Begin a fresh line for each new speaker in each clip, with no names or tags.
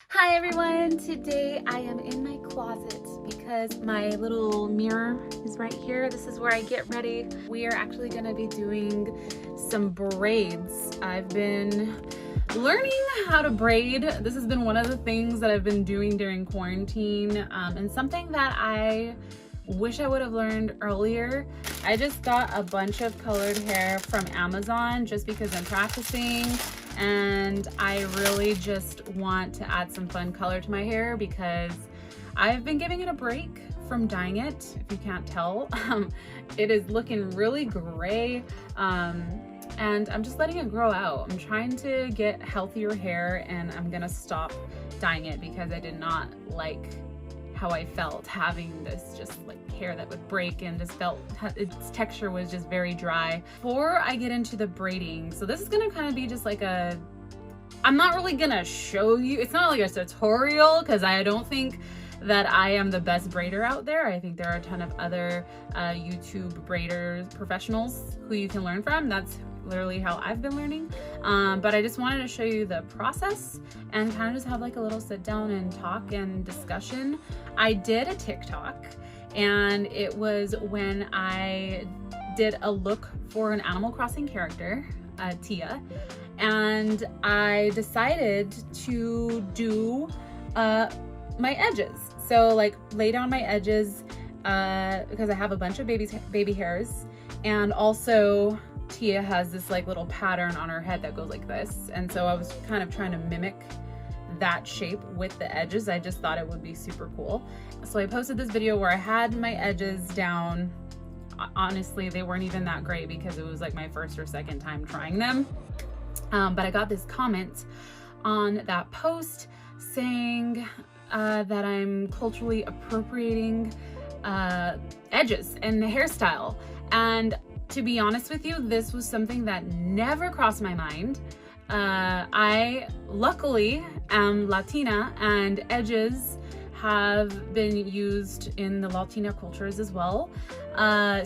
Hi everyone, today I am in my closet because my little mirror is right here. This is where I get ready. We are actually gonna be doing some braids. I've been learning how to braid. This has been one of the things that I've been doing during quarantine, and something that I wish I would have learned earlier. I just got a bunch of colored hair from Amazon just because I'm practicing, and I really just want to add some fun color to my hair because I've been giving it a break from dyeing it, if you can't tell. It is looking really gray, and I'm just letting it grow out. I'm trying to get healthier hair, and I'm gonna stop dyeing it because I did not like how I felt having this just like hair that would break and just felt its texture was just very dry. Before I get into the braiding, so this is gonna kind of be just like I'm not really gonna show you, it's not like a tutorial because I don't think that I am the best braider out there. I think there are a ton of other YouTube braiders, professionals who you can learn from. That's literally how I've been learning. But I just wanted to show you the process and kind of just have like a little sit down and talk and discussion. I did a TikTok, and it was when I did a look for an Animal Crossing character, Tia, and I decided to do my edges. So like lay down my edges because I have a bunch of baby hairs, and also Tia has this like little pattern on her head that goes like this, and so I was kind of trying to mimic that shape with the edges. I just thought it would be super cool. So I posted this video where I had my edges down. Honestly, they weren't even that great because it was like my first or second time trying them. But I got this comment on that post saying that I'm culturally appropriating edges and the hairstyle. And to be honest with you, this was something that never crossed my mind. I luckily am Latina, and edges have been used in the Latina cultures as well.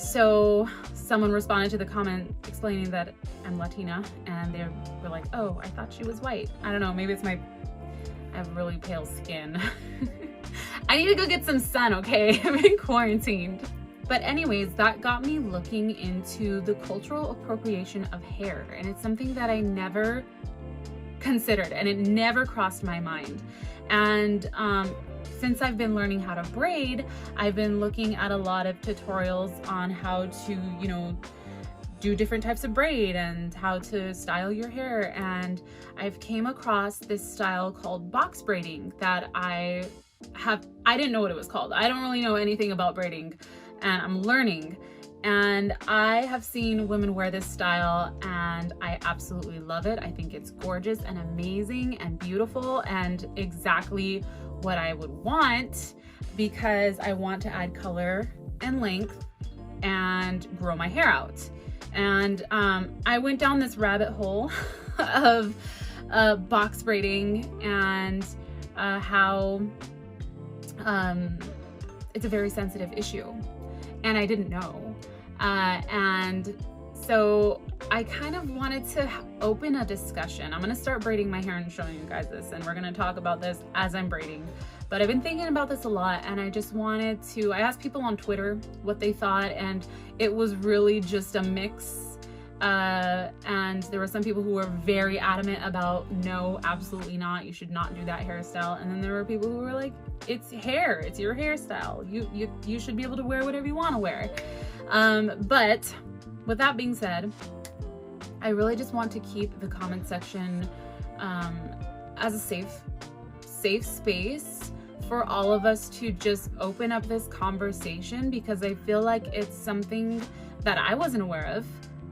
So someone responded to the comment explaining that I'm Latina, and they were like, oh, I thought she was white. I don't know, maybe it's I have really pale skin. I need to go get some sun, okay? I'm in quarantine. But anyways, that got me looking into the cultural appropriation of hair, and it's something that I never considered, and it never crossed my mind. And since I've been learning how to braid, I've been looking at a lot of tutorials on how to, you know, do different types of braid and how to style your hair. And I've came across this style called box braiding that I didn't know what it was called. I don't really know anything about braiding, and I'm learning. And I have seen women wear this style, and I absolutely love it. I think it's gorgeous and amazing and beautiful and exactly what I would want, because I want to add color and length and grow my hair out. And I went down this rabbit hole of box braiding and how it's a very sensitive issue, and I didn't know. And so I kind of wanted to open a discussion. I'm gonna start braiding my hair and showing you guys this, and we're gonna talk about this as I'm braiding. But I've been thinking about this a lot, and I just wanted to, I asked people on Twitter what they thought, and it was really just a mix. And there were some people who were very adamant about, no, absolutely not, you should not do that hairstyle. And then there were people who were like, it's hair, it's your hairstyle. You should be able to wear whatever you want to wear. But with that being said, I really just want to keep the comment section as a safe space for all of us to just open up this conversation, because I feel like it's something that I wasn't aware of,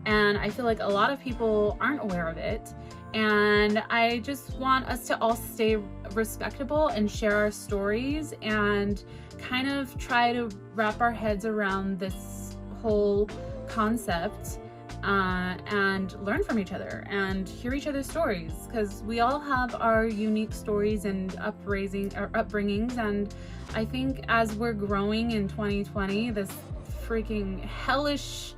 and I feel like a lot of people aren't aware of it. And I just want us to all stay respectable and share our stories and kind of try to wrap our heads around this whole concept, and learn from each other and hear each other's stories, because we all have our unique stories and upbringings. And I think as we're growing in 2020, this freaking hellish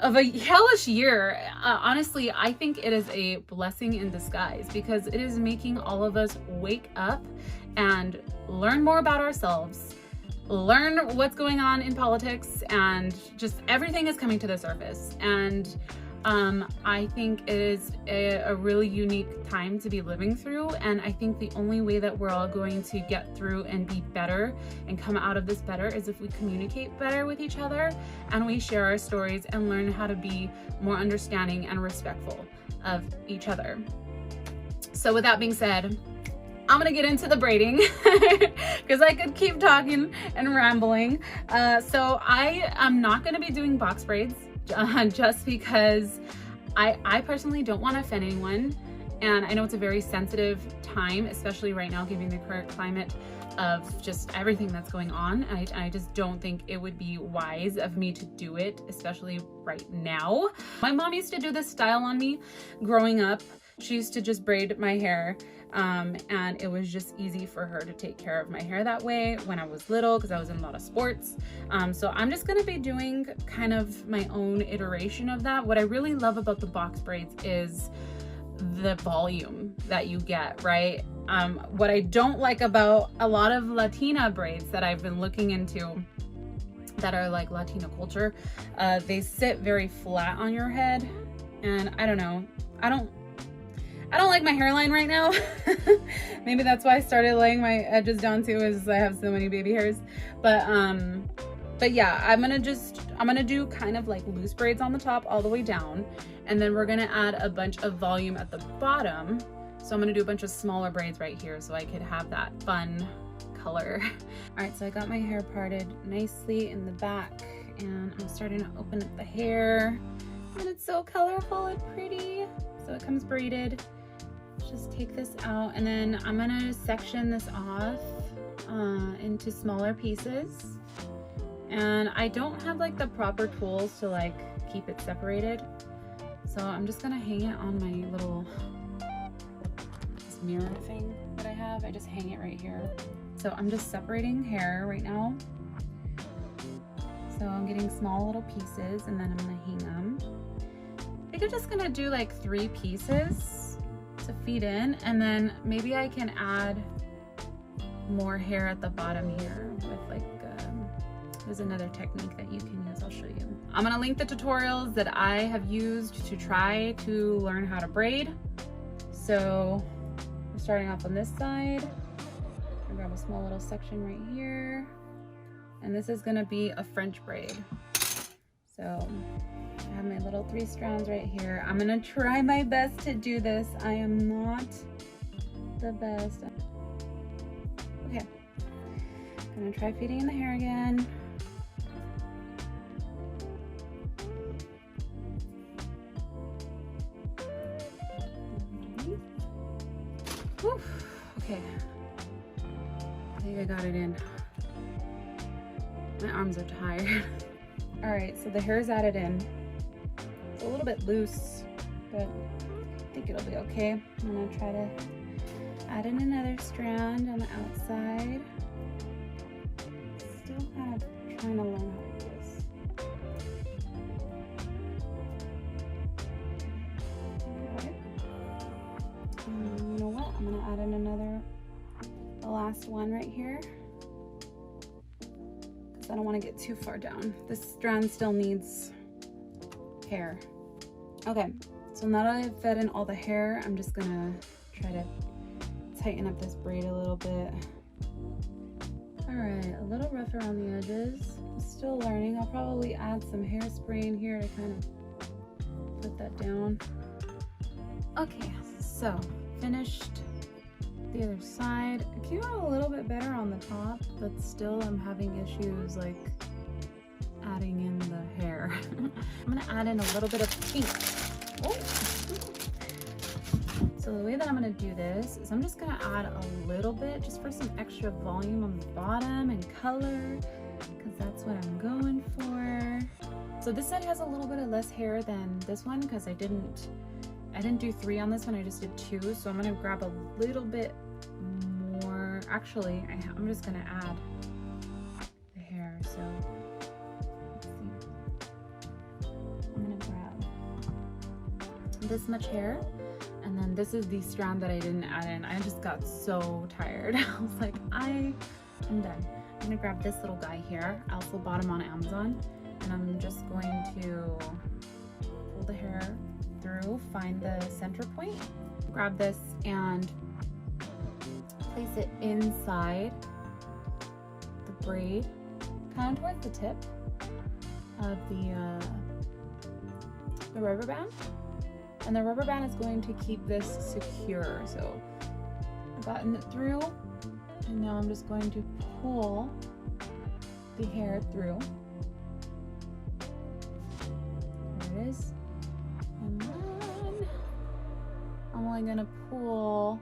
a hellish year. Honestly, I think it is a blessing in disguise because it is making all of us wake up and learn more about ourselves, learn what's going on in politics, and just everything is coming to the surface. And I think it is a really unique time to be living through, and I think the only way that we're all going to get through and be better and come out of this better is if we communicate better with each other and we share our stories and learn how to be more understanding and respectful of each other. So with that being said, I'm gonna get into the braiding because I could keep talking and rambling. So I am not gonna be doing box braids just because I personally don't want to offend anyone, and I know it's a very sensitive time, especially right now given the current climate of just everything that's going on. I just don't think it would be wise of me to do it, especially right now. My mom used to do this style on me growing up. She used to just braid my hair, and it was just easy for her to take care of my hair that way when I was little because I was in a lot of sports. So I'm just gonna be doing kind of my own iteration of that. What I really love about the box braids is the volume that you get, right? What I don't like about a lot of Latina braids that I've been looking into that are like Latina culture, they sit very flat on your head, and I don't know, I don't like my hairline right now. Maybe that's why I started laying my edges down too, is I have so many baby hairs. But yeah, I'm gonna do kind of like loose braids on the top all the way down, and then we're gonna add a bunch of volume at the bottom. So I'm gonna do a bunch of smaller braids right here so I could have that fun color. All right, so I got my hair parted nicely in the back, and I'm starting to open up the hair, and it's so colorful and pretty. So it comes braided. Just take this out, and then I'm gonna section this off into smaller pieces. And I don't have like the proper tools to like keep it separated, so I'm just gonna hang it on my little this mirror thing that I have. I just hang it right here. So I'm just separating hair right now. So I'm getting small little pieces, and then I'm gonna hang them. I think I'm just gonna do like 3 pieces to feed in, and then maybe I can add more hair at the bottom here with like, there's another technique that you can use, I'll show you. I'm gonna link the tutorials that I have used to try to learn how to braid. So we're starting off on this side. I grab a small little section right here, and this is gonna be a French braid. So I have my little 3 strands right here. I'm gonna try my best to do this. I am not the best. Okay, I'm gonna try feeding in the hair again. Whew. Okay, I think I got it in. My arms are tired. All right, so the hair is added in. It's a little bit loose, but I think it'll be okay. I'm gonna try to add in another strand on the outside. Still kind of trying to learn how to do this. You know what? I'm gonna add in the last one right here, because I don't want to get too far down. This strand still needs hair. Okay, so now that I've fed in all the hair, I'm just gonna try to tighten up this braid a little bit. All right, a little rough around the edges. I'm still learning. I'll probably add some hairspray in here to kind of put that down. Okay, so finished the other side. It came out a little bit better on the top, but still I'm having issues like adding in the hair. I'm gonna add in a little bit of pink. Oh. So the way that I'm gonna do this is I'm just gonna add a little bit just for some extra volume on the bottom and color, because that's what I'm going for. So this side has a little bit of less hair than this one because I didn't do 3 on this one, I just did 2. So I'm gonna grab a little bit more. Actually, I'm just gonna add the hair. So let's see. I'm gonna this much hair. And then this is the strand that I didn't add in. I just got so tired. I was like, I'm done. I'm gonna grab this little guy here. I also bought him on Amazon. And I'm just going to pull the hair through, find the center point, grab this and place it inside the braid, kind of towards the tip of the rubber band. And the rubber band is going to keep this secure. So I've gotten it through, and now I'm just going to pull the hair through. There it is. And then I'm only gonna pull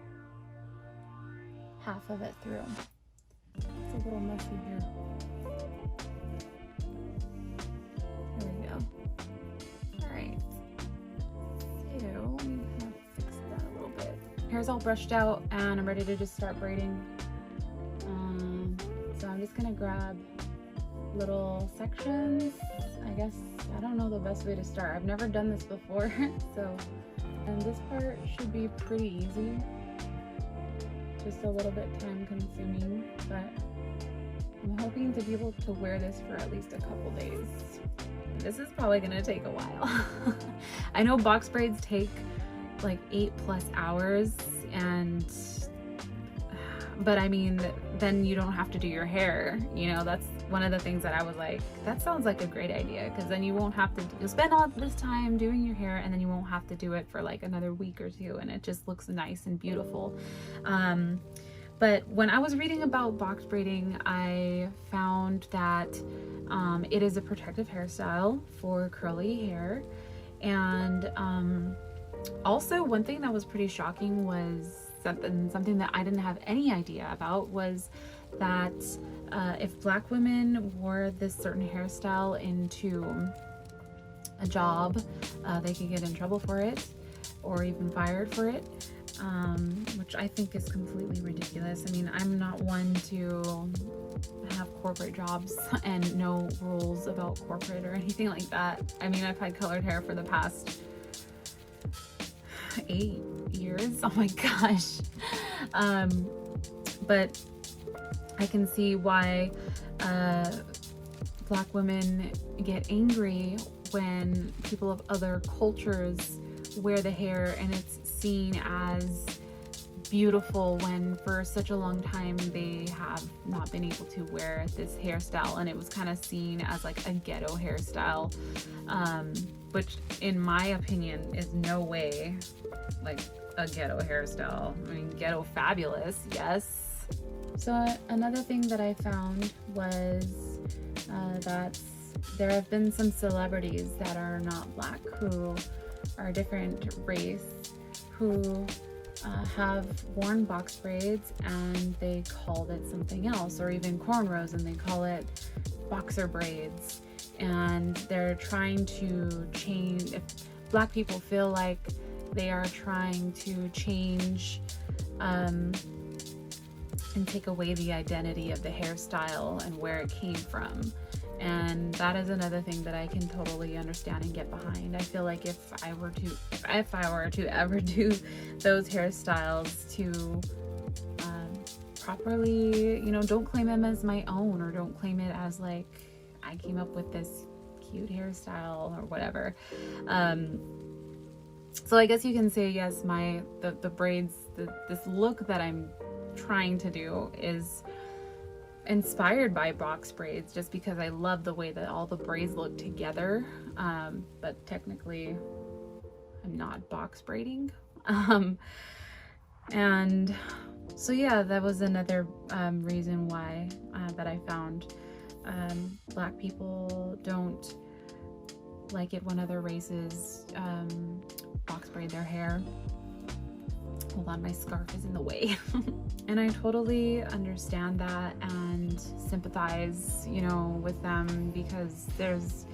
half of it through. It's a little messy here. There we go. All right. So let me kind of fix that a little bit. Hair's all brushed out and I'm ready to just start braiding. So I'm just gonna grab little sections, I guess. I don't know the best way to start. I've never done this before, so. And this part should be pretty easy. Just a little bit time consuming, but I'm hoping to be able to wear this for at least a couple days. This is probably gonna take a while. I know box braids take like 8+ hours, but I mean, then you don't have to do your hair. You know, that's one of the things that I was like, that sounds like a great idea, because then you won't have to, you'll spend all this time doing your hair and then you won't have to do it for like another week or two, and it just looks nice and beautiful. But when I was reading about box braiding, I found that it is a protective hairstyle for curly hair. And also one thing that was pretty shocking was something that I didn't have any idea about, was that if Black women wore this certain hairstyle into a job, they could get in trouble for it or even fired for it, which I think is completely ridiculous. I mean, I'm not one to have corporate jobs and no rules about corporate or anything like that. I mean, I've had colored hair for the past 8 years. Oh my gosh. But I can see why Black women get angry when people of other cultures wear the hair and it's seen as beautiful, when for such a long time they have not been able to wear this hairstyle, and it was kind of seen as like a ghetto hairstyle, which in my opinion is no way like a ghetto hairstyle. I mean, ghetto fabulous, yes. So another thing that I found was that there have been some celebrities that are not Black, who are a different race, who have worn box braids and they called it something else, or even cornrows and they call it boxer braids. And they're trying to change, if Black people feel like they are trying to change and take away the identity of the hairstyle and where it came from. And that is another thing that I can totally understand and get behind. I feel like if I were to ever do those hairstyles to properly, you know, don't claim them as my own, or don't claim it as like I came up with this cute hairstyle or whatever. So I guess you can say, yes, the braids, this look that I'm trying to do is inspired by box braids, just because I love the way that all the braids look together. But technically I'm not box braiding. And so yeah, that was another reason why that I found Black people don't like it when other races box braid their hair. Hold on, my scarf is in the way. And I totally understand that and sympathize, you know, with them, because there's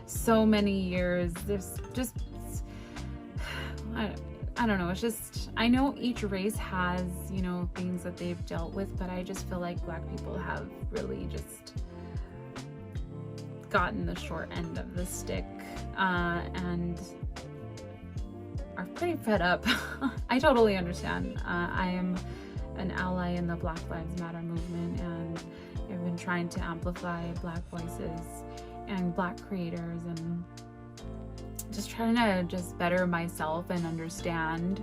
so many years, there's just, I don't know, it's just, I know each race has, you know, things that they've dealt with, but I just feel like Black people have really just gotten the short end of the stick. And are pretty fed up. I totally understand. I am an ally in the Black Lives Matter movement, and I've been trying to amplify Black voices and Black creators, and just trying to just better myself and understand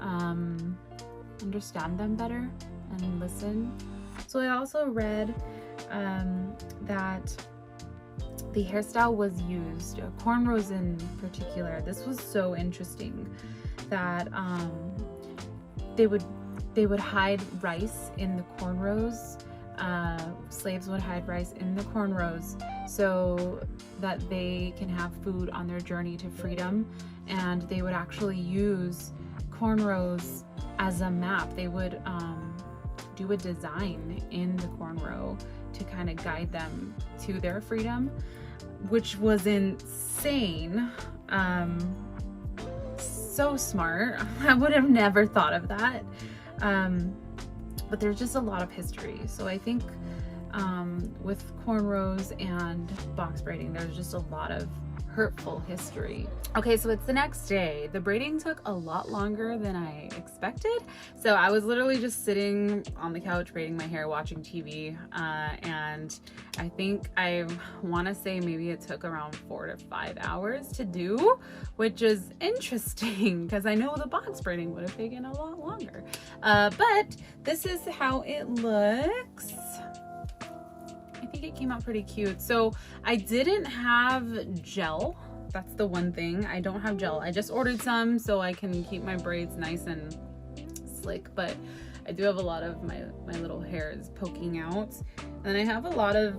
them better and listen. So I also read that the hairstyle was used, cornrows in particular. This was so interesting that they would hide rice in the cornrows. Slaves would hide rice in the cornrows so that they can have food on their journey to freedom, and they would actually use cornrows as a map. They would do a design in the cornrow to kind of guide them to their freedom, which was insane. So smart. I would have never thought of that. But there's just a lot of history. So I think with cornrows and box braiding, there's just a lot of hurtful history. Okay, so it's the next day. The braiding took a lot longer than I expected. So I was literally just sitting on the couch braiding my hair, watching TV, and I think I want to say maybe it took around 4 to 5 hours to do, which is interesting because I know the box braiding would have taken a lot longer. But this is how it looks. I think it came out pretty cute. So I didn't have gel. That's the one thing. I don't have gel. I just ordered some so I can keep my braids nice and slick, but I do have a lot of my little hairs poking out. And I have a lot of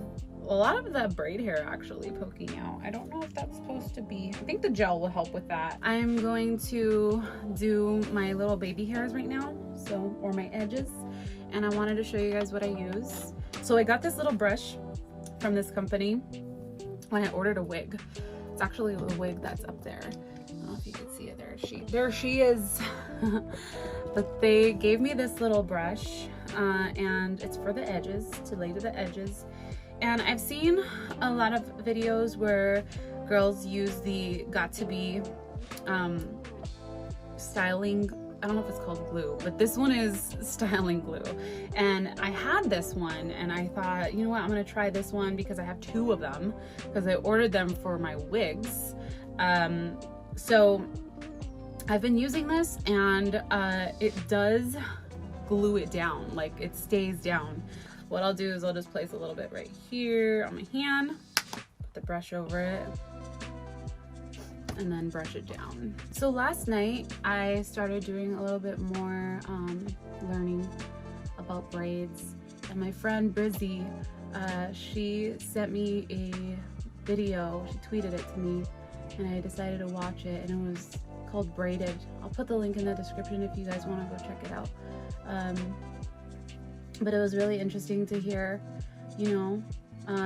the braid hair actually poking out. I don't know if that's supposed to be. I think the gel will help with that. I'm going to do my little baby hairs right now, or my edges. And I wanted to show you guys what I use. So I got this little brush from this company when I ordered a wig. It's actually a wig that's up there. I don't know if you can see it. There she is. But they gave me this little brush, and it's for the edges, to lay to the edges. And I've seen a lot of videos where girls use the Got2b styling, I don't know if it's called glue, but this one is styling glue. And I had this one and I thought, you know what, I'm gonna try this one because I have 2 of them because I ordered them for my wigs. So I've been using this, and it does glue it down, like it stays down. What I'll do is I'll just place a little bit right here on my hand, put the brush over it, and then brush it down. So last night I started doing a little bit more learning about braids, and my friend Brizzy, she sent me a video. She tweeted it to me, and I decided to watch it, and it was called Braided. I'll put the link in the description if you guys want to go check it out. But it was really interesting to hear, you know,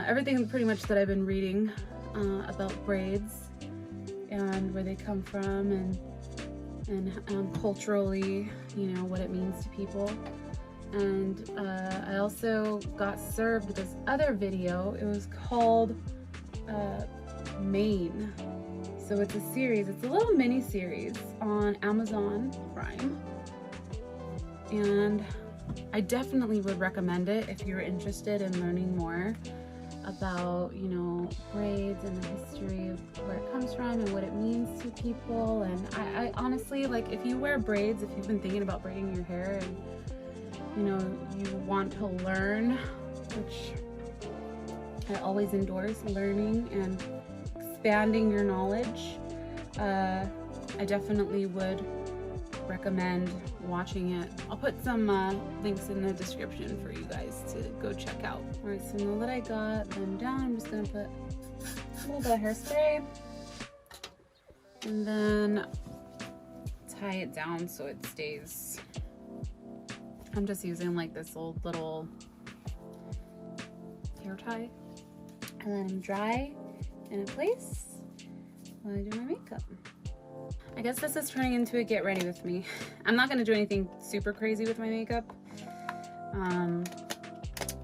everything pretty much that I've been reading about braids and where they come from, and culturally, you know, what it means to people. And I also got served this other video. It was called Maine. So it's a series, it's a little mini series on Amazon Prime. And I definitely would recommend it if you're interested in learning more about, you know, braids and the history of where it comes from and what it means to people. And I honestly, like, if you wear braids, if you've been thinking about braiding your hair and, you know, you want to learn, which I always endorse, learning and expanding your knowledge, I definitely would recommend watching it. I'll put some links in the description for you guys to go check out. All right, so now that I got them down, I'm just gonna put a little bit of hairspray and then tie it down so it stays. I'm just using like this old little hair tie, and then I'm dry in place while I do my makeup. I guess this is turning into a get ready with me. I'm not gonna do anything super crazy with my makeup,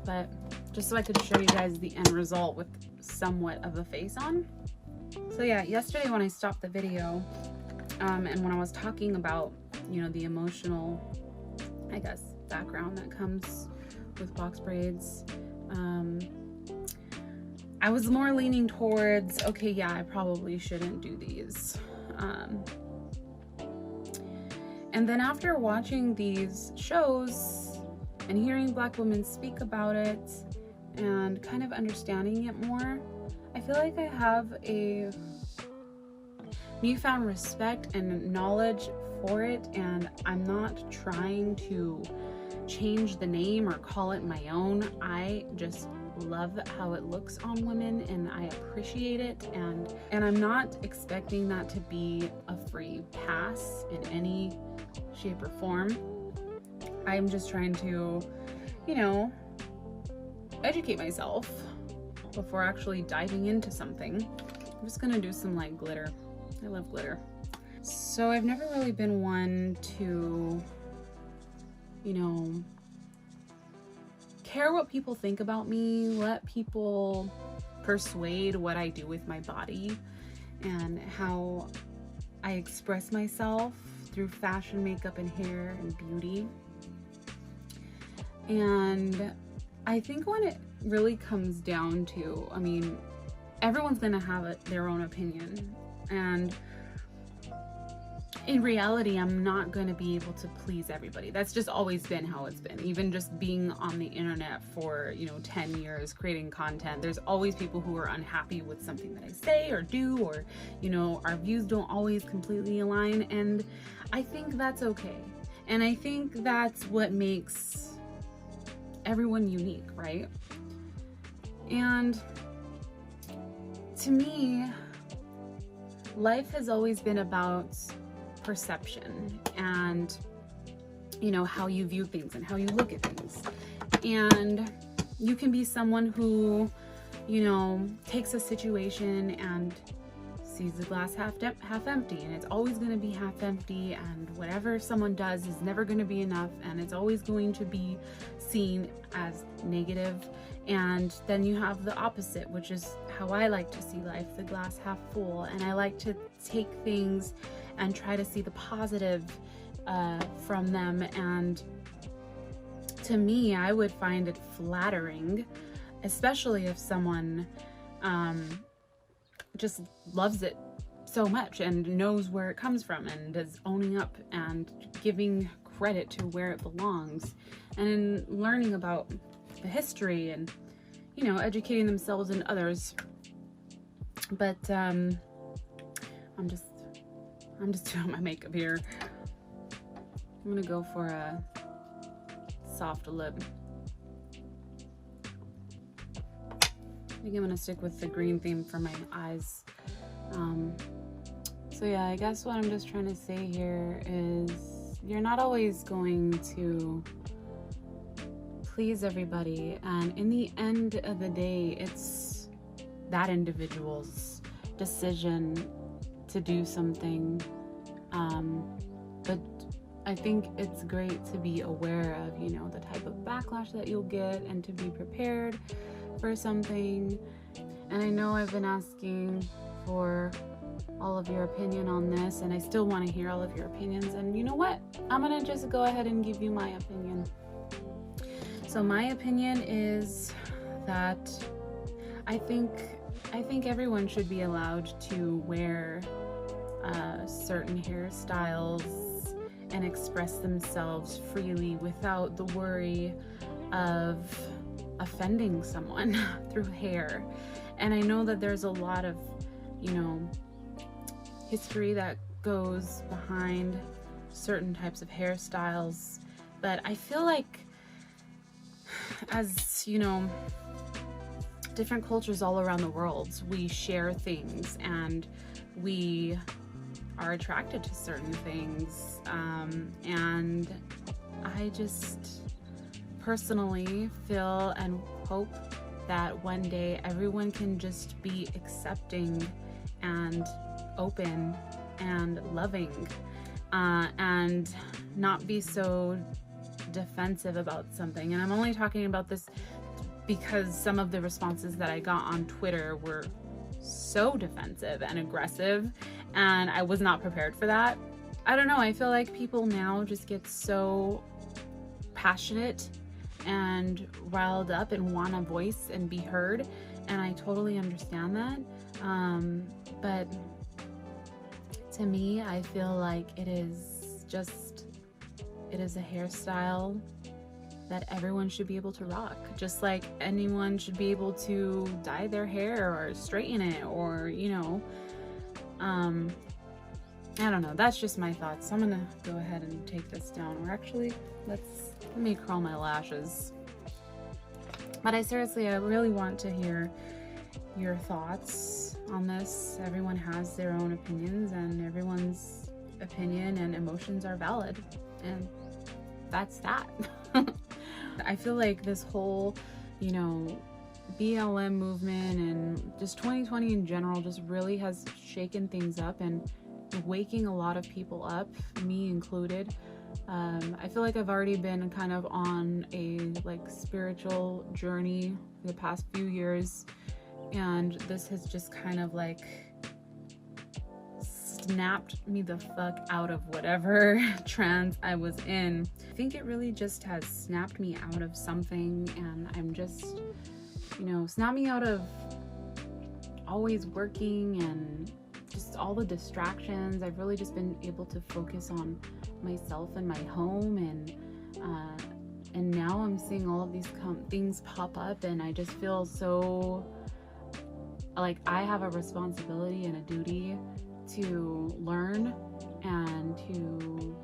but just so I could show you guys the end result with somewhat of a face on. So yeah, yesterday when I stopped the video, And when I was talking about, you know, the emotional, I guess, background that comes with box braids, I was more leaning towards, okay, yeah, I probably shouldn't do these. And then after watching these shows and hearing Black women speak about it and kind of understanding it more, I feel like I have a newfound respect and knowledge for it, and I'm not trying to change the name or call it my own. I just love how it looks on women, and I appreciate it, and I'm not expecting that to be a free pass in any shape or form. I'm just trying to, you know, educate myself before actually diving into something. I'm just gonna do some like glitter. I love glitter. So I've never really been one to, you know, care what people think about me, let people persuade what I do with my body and how I express myself through fashion, makeup, and hair and beauty. And I think when it really comes down to, I mean, everyone's gonna have their own opinion, and in reality, I'm not going to be able to please everybody. That's just always been how it's been. Even just being on the internet for, you know, 10 years creating content, there's always people who are unhappy with something that I say or do, or, you know, our views don't always completely align. And I think that's okay. And I think that's what makes everyone unique, right? And to me, life has always been about perception and, you know, how you view things and how you look at things. And you can be someone who, you know, takes a situation and sees the glass half empty, and it's always going to be half empty, and whatever someone does is never going to be enough, and it's always going to be seen as negative. And then you have the opposite, which is how I like to see life, the glass half full. And I like to take things and try to see the positive from them. And to me, I would find it flattering, especially if someone just loves it so much and knows where it comes from and is owning up and giving credit to where it belongs, and learning about the history and, you know, educating themselves and others. But I'm just doing my makeup here. I'm gonna go for a soft lip. I think I'm gonna stick with the green theme for my eyes. So yeah, I guess what I'm just trying to say here is you're not always going to please everybody, and in the end of the day, it's that individual's decision to do something. But I think it's great to be aware of, you know, the type of backlash that you'll get and to be prepared for something. And I know I've been asking for all of your opinion on this, and I still want to hear all of your opinions. And you know what? I'm gonna just go ahead and give you my opinion. So my opinion is that I think everyone should be allowed to wear certain hairstyles and express themselves freely without the worry of offending someone through hair. And I know that there's a lot of, you know, history that goes behind certain types of hairstyles, but I feel like, as you know, different cultures all around the world, we share things and we are attracted to certain things, and I just personally feel and hope that one day everyone can just be accepting and open and loving, and not be so defensive about something. And I'm only talking about this because some of the responses that I got on Twitter were so defensive and aggressive, and I was not prepared for that. I don't know, I feel like people now just get so passionate and riled up and want a voice and be heard, and I totally understand that. But to me, I feel like it is a hairstyle that everyone should be able to rock, just like anyone should be able to dye their hair or straighten it, or, you know, I don't know, that's just my thoughts. I'm gonna go ahead and take this down, or actually let me curl my lashes. But I really want to hear your thoughts on this. Everyone has their own opinions, and everyone's opinion and emotions are valid, and that's that. I feel like this whole, you know, BLM movement and just 2020 in general just really has shaken things up and waking a lot of people up, me included. I feel like I've already been kind of on a like spiritual journey the past few years, and this has just kind of like snapped me the fuck out of whatever trance I was in. I think it really just has snapped me out of something, and I'm just, you know, snapped me out of always working and just all the distractions. I've really just been able to focus on myself and my home, and now I'm seeing all of these things pop up, and I just feel so like I have a responsibility and a duty to learn and to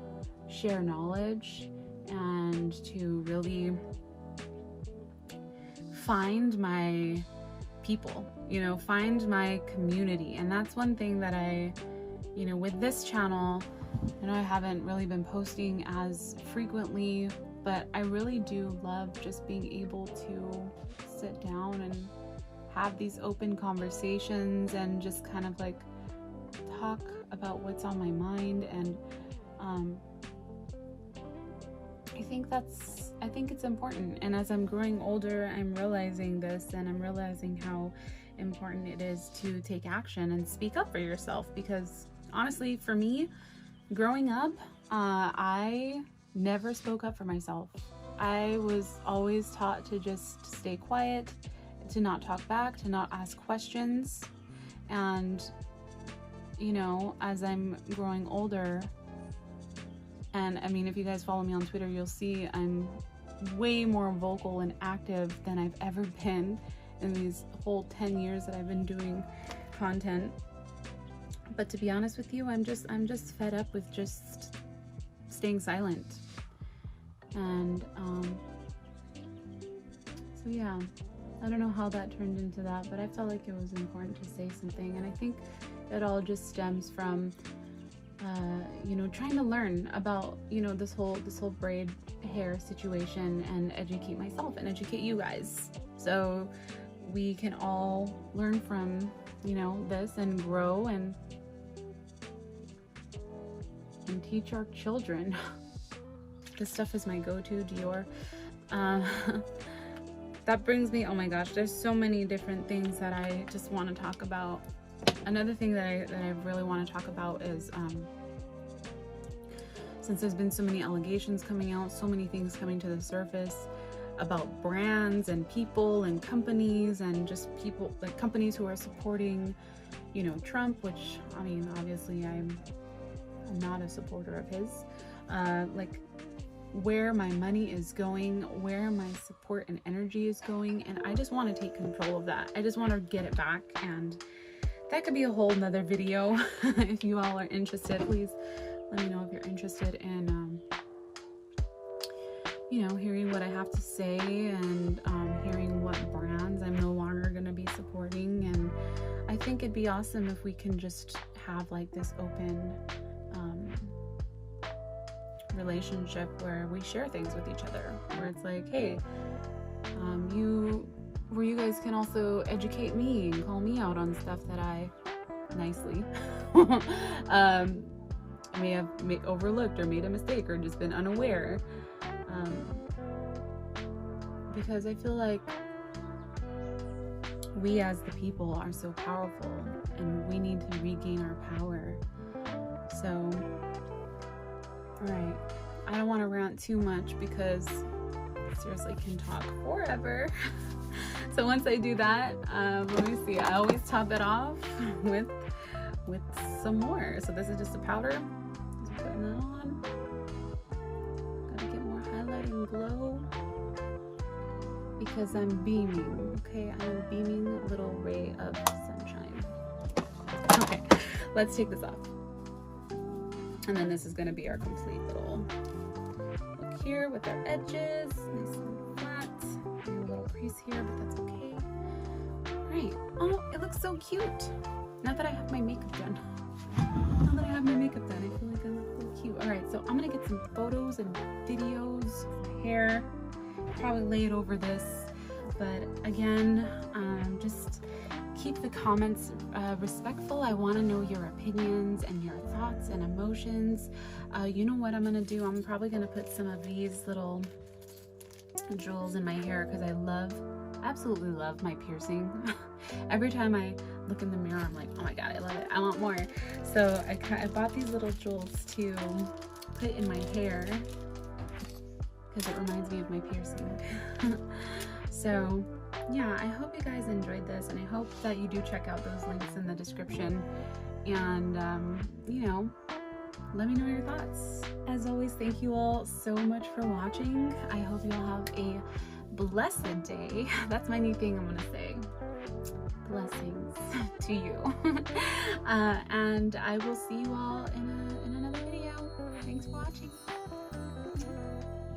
share knowledge and to really find my people, you know, find my community. And that's one thing that I, you know, with this channel, I know I haven't really been posting as frequently, but I really do love just being able to sit down and have these open conversations and just kind of like talk about what's on my mind. And I think it's important. And as I'm growing older, I'm realizing this, and I'm realizing how important it is to take action and speak up for yourself. Because honestly, for me, growing up, I never spoke up for myself. I was always taught to just stay quiet, to not talk back, to not ask questions. And, you know, as I'm growing older, and I mean, if you guys follow me on Twitter, you'll see I'm way more vocal and active than I've ever been in these whole 10 years that I've been doing content. But to be honest with you, I'm just fed up with just staying silent. And so yeah, I don't know how that turned into that, but I felt like it was important to say something. And I think it all just stems from you know, trying to learn about, you know, this whole braid hair situation, and educate myself and educate you guys, so we can all learn from, you know, this and grow and teach our children. This stuff is my go-to, Dior. That brings me, oh my gosh, there's so many different things that I just want to talk about. Another thing that I really want to talk about is since there's been so many allegations coming out, so many things coming to the surface about brands and people and companies, and just people, like companies who are supporting, you know, Trump, which, I mean, obviously I'm not a supporter of his, like where my money is going, where my support and energy is going, and I just want to take control of that. I just want to get it back, and that could be a whole nother video. If you all are interested, please let me know if you're interested in you know, hearing what I have to say, and hearing what brands I'm no longer going to be supporting. And I think it'd be awesome if we can just have like this open relationship where we share things with each other, where it's like, hey, where you guys can also educate me and call me out on stuff that I nicely may have overlooked or made a mistake or just been unaware, because I feel like we as the people are so powerful and we need to regain our power. So, all right, I don't want to rant too much because I seriously can talk forever. So once I do that, let me see, I always top it off with some more. So this is just a powder. Just putting that on. Gotta get more highlight and glow because I'm beaming. Okay, I'm a beaming little ray of sunshine. Okay, let's take this off. And then this is gonna be our complete little look here with our edges, nice and flat. And a little crease here, but that's okay. All right. Oh, it looks so cute. Now that I have my makeup done. Now that I have my makeup done, I feel like I look really cute. All right, so I'm gonna get some photos and videos of my hair. Probably lay it over this, but again, just keep the comments respectful. I want to know your opinions and your thoughts and emotions. You know what I'm gonna do? I'm probably gonna put some of these little jewels in my hair because I absolutely love my piercing. Every time I look in the mirror, I'm like, oh my god, I love it, I want more. So I bought these little jewels to put in my hair because it reminds me of my piercing. So yeah, I hope you guys enjoyed this, and I hope that you do check out those links in the description, and you know, let me know your thoughts. As always, thank you all so much for watching. I hope you all have a blessed day. That's my new thing I'm gonna say. Blessings to you. And I will see you all in another video. Thanks for watching.